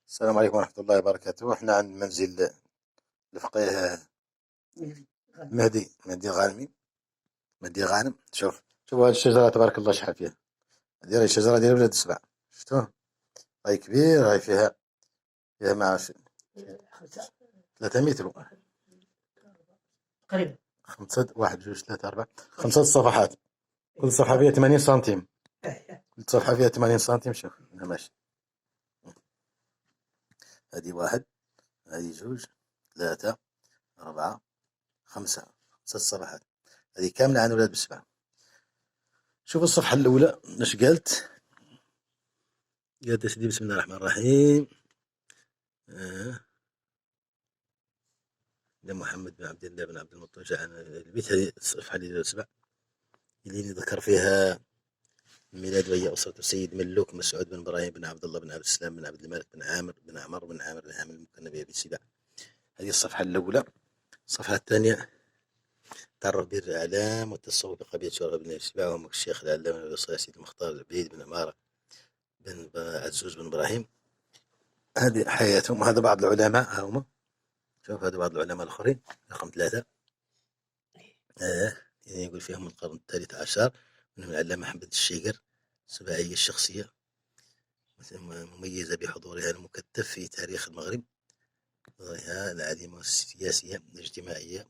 السلام عليكم ورحمة الله وبركاته. احنا عند منزل الفقيه مهدي غانم. شوف هذه الشجرة تبارك الله شحال فيها. هذه الشجرة ديال ولاد السبع، شفتوه؟ راهي كبير، راهي فيها مع 3 متر تقريبا. 5 1 2 3 4 5 صفحات، كل صفحة فيها 80 سنتيم. كل صفحة فيها 80 سنتيم. شوف هنا ماشي. هذه 1 هذه 2 3 4 5 صفحات، هذه كاملة عن ولاد السبع. شوف الصفحة الأولى اش قالت سيدي بسم الله الرحمن الرحيم. محمد بن عبد الله بن عبد المطلب جاء عن البيت. هذه الصفحة اللي السبع اللي ذكر فيها الميلاد، وهي أسرة السيد ملوك مسعود بن إبراهيم بن عبد الله بن عبد السلام بن عبد الملك بن عامر بن عمر بن عامر بن عامر المكنى بأبي السباع. هذه الصفحة الأولى. الصفحة الثانية تعرف به الإعلام والتصوف بقبيلة شرغ بن السباع، وهم الشيخ العلامة الوصي سيد المختار العبيد بن عمارة بن عزوز بن إبراهيم. هذه حياتهم. هذا بعض العلماء هم. شوف هذا بعض العلماء الآخرين. رقم 3 يعني يقول فيهم من القرن الثالث عشر، منهم العلامة محمد الشيقر. سباعية الشخصية مميزة بحضورها المكثف في تاريخ المغرب، ظهورها العديمة السياسية الاجتماعية.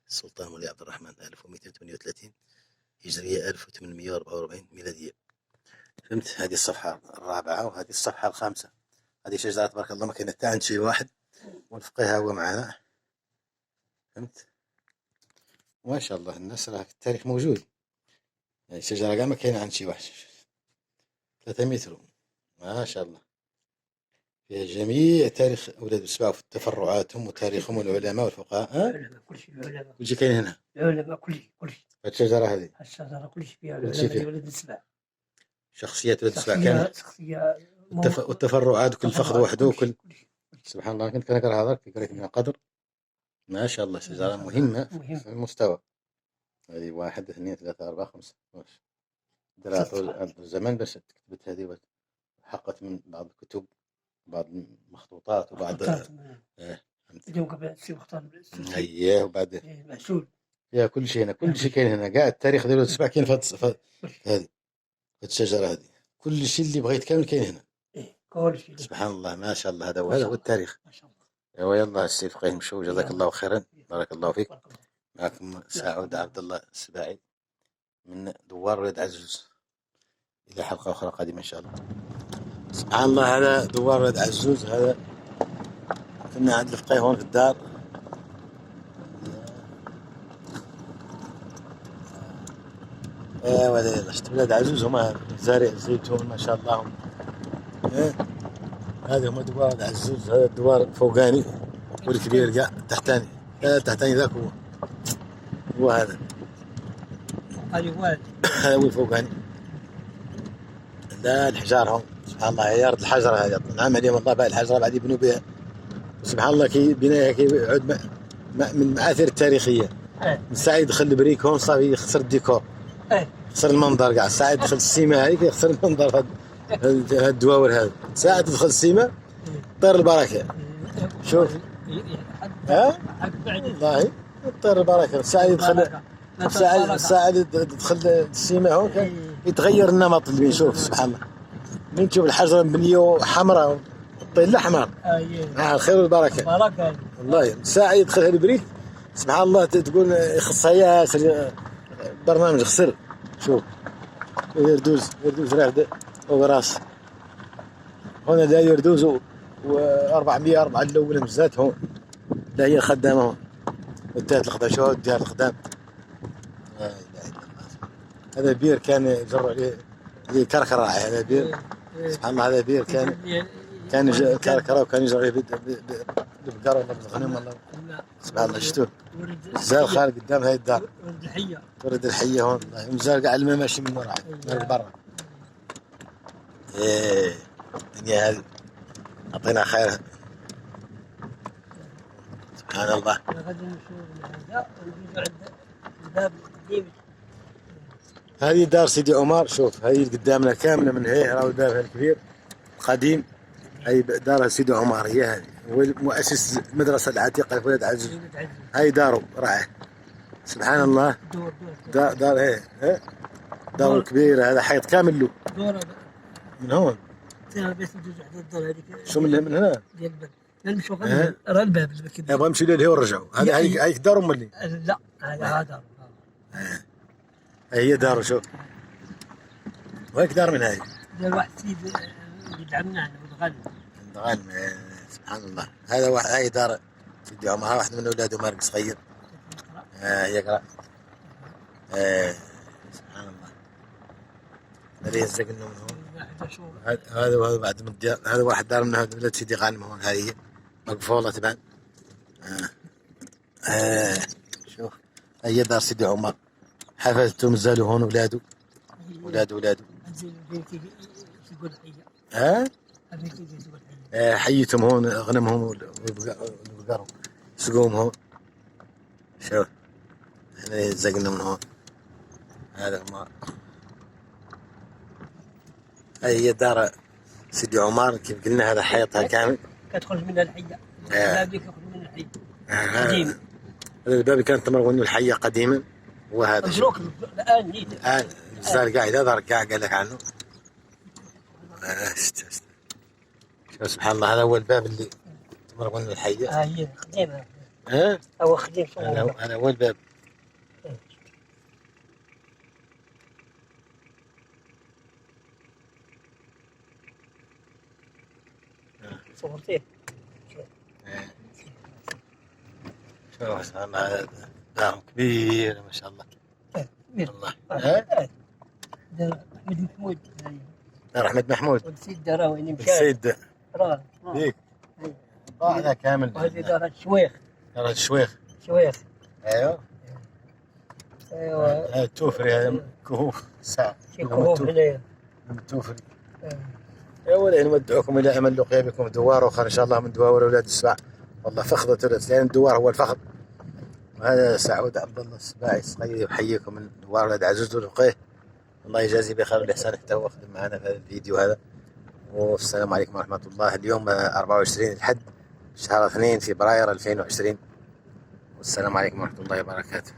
السلطان ولي عبد الرحمن 1238 هجرية 1844 ميلادية. فهمت؟ هذه الصفحة الرابعة وهذه الصفحة الخامسة. هذه شجرة تبارك الله ما كاينة حتى عند شي واحد، والفقيه هو معنا. فهمت؟ ما شاء الله الناس راه التاريخ موجود. يعني الشجرة كاع ما كاينة عند شي واحد. 3 متر ما شاء الله، فيها جميع تاريخ ولاد السبع وتفرعاتهم وتاريخهم والعلماء والفقهاء. كل شيء العلماء، كل شيء كاين هنا. العلماء كل شيء. هاد الشجرة هذه الشجرة كل شيء فيها كل شيء العلماء فيها. ولد السبع. شخصيات ولاد السبع كامل. شخصية والتفرعات كل فخذ وحده وكل. شيء. سبحان الله. كنت كنقرا هذاك في قريت من قدر. ما شاء الله شجرة مهمة في المستوى. هذه 1 2 3 4 5 ماشي. درا طول الزمن باش كتبت هذه، وحققت من بعض الكتب، بعض المخطوطات، وبعض اليوم قبل السي مختار اييه، وبعد محسول. يا كل شيء هنا، كل شيء كاين هنا. كاع التاريخ ديال السبع كاين في هذه الشجرة هذه. كل شيء اللي بغيت كامل كاين هنا. كل شيء. سبحان الله ما شاء الله. هذا هو التاريخ. ما شاء الله. ايوا يلا السي فقيه نمشيو. جزاك الله خيرا، بارك الله فيك. معكم سعود عبد الله السباعي من دوار ولاد عزوز. إلى حلقة أخرى قادمة إن شاء الله. سبحان الله. هذا دوار ولاد عزوز. هذا كنا عند الفقيه هون في الدار. ولا شفت ولاد عزوز هما زارع الزيتون ما شاء الله. هذا هما دوار ولاد عزوز. هذا الدوار الفوقاني والكبير كاع تحتاني. تحتاني ذاك هو هذا. هذا هو الفوقاني. لا الحجار هون سبحان الله. هي أرض الحجر هذه. نعم عليهم الله بقى الحجر بعد يبنوا بها. سبحان الله كي بناها كي يعود من المآثر التاريخية. من ساعة يدخل البريك هون صافي يخسر الديكور، يخسر المنظر كاع. ساعة يدخل السيما هذيك يخسر المنظر. هاد الدواور هذا ساعة تدخل السيما طير البركة. شوف والله طير البركة. ساعة يدخل ساعة تدخل السيما هون يتغير النمط اللي بنشوف. سبحان الله. من تشوف الحجرة مبنية حمراء الطين الأحمر. الخير والبركة والله. ساعة يدخل البريك سبحان الله تقول يخصها ياسر برنامج خسر. شوف يردوز راح فوق راس. هنا لا يردوز و400 4 الأولى مزات هون. لا هي خدامة هون والدات الخدام. شو الدات الخدام. لا إله إلا الله. هذا بير كان يجروا عليه كركرة. هذا بير سبحان الله. هذا بير كان كركرة وكان يجري عليه بالبقرة ولا بالغنم ولا. سبحان الله. شفتوه زال خارج قدام هاي الدار. ورد الحية هون والله. ومزال قاع الماء ماشي من وراه من برا. الدنيا هذه أعطينا خيرها. سبحان الله. هذه دار سيدي عمر. شوف هذه قدامنا كاملة من هي. راهو الباب الكبير قديم هاي دار سيدي عمر، هي هذه. هو مؤسس المدرسة العتيقة في ولاد عزوز. ولد عزيز. هاي داره رائع. سبحان الله. دار ايه دار كبيرة، هذا حيط كامل له. دور من هون بس يجوز واحد الدور هذيك. شو من هنا؟ ديال الباب. نمشوا غير راه الباب اللي كده. يبغى يمشي ليه ورجعوا. هذا هاي دارهم ولا؟ لا هذا هي داره. شوف وهيك دار من هاي. ديال واحد سيد يدعمنا احنا بالغالب. غانم. سبحان الله. هذا واحد، هاي دار سيدي عمر، واحد من اولاده مرق صغير. يقرا. سبحان الله. هذا يزق لنا من هون. هذا بعد من الديار. هذا واحد دار من ولاد سيدي غانم هون. هذه مقفوله تبان. شوف هي دار سيدي عمر، حفظته مازالوا هون اولاده. اولاده حيتهم هون غنمهم والبقر سقوهم هون. شوف هنا يزقنا من هون. هذا عمار. هي دار سيدي عمر كيف قلنا. هذا حيطها كامل كتخرج منها الحيه. الباب يخرج من الحيه قديم. هذا الباب كانت تمر منه الحيه قديما. وهذا مبروك الان صار قاعد هذا رجع قال لك عنه. شوف سبحان الله. هذا هو الباب اللي تمر منه الحيه. هي قديمه. هو قديم. هذا هو الباب. صورتيه. شوف سبحان الله. هذا دار كبير ما شاء الله. كبير الله. دار احمد محمود. دار احمد محمود. والسيد دار وين مشى. السيد راه ذيك هذا كامل. وهذه دار الشويخ. دار الشويخ. ايوه. هذا التوفري. هذا كهوف ساعة. كهوف هنايا. التوفري. أولا نودعكم إلى أمل لقيا بكم دوار أخرى إن شاء الله من دوار أولاد السباع. والله فخذة ترث، لأن الدوار هو الفخذ. وهذا سعود عبد الله السباعي الصغير يحييكم من دوار أولاد عزوز ولقيه. الله يجازي بخير الإحسان حتى هو خدم معنا في هذا الفيديو هذا. والسلام عليكم ورحمة الله. اليوم 24 الحد شهر 2 فبراير 2020. والسلام عليكم ورحمة الله وبركاته.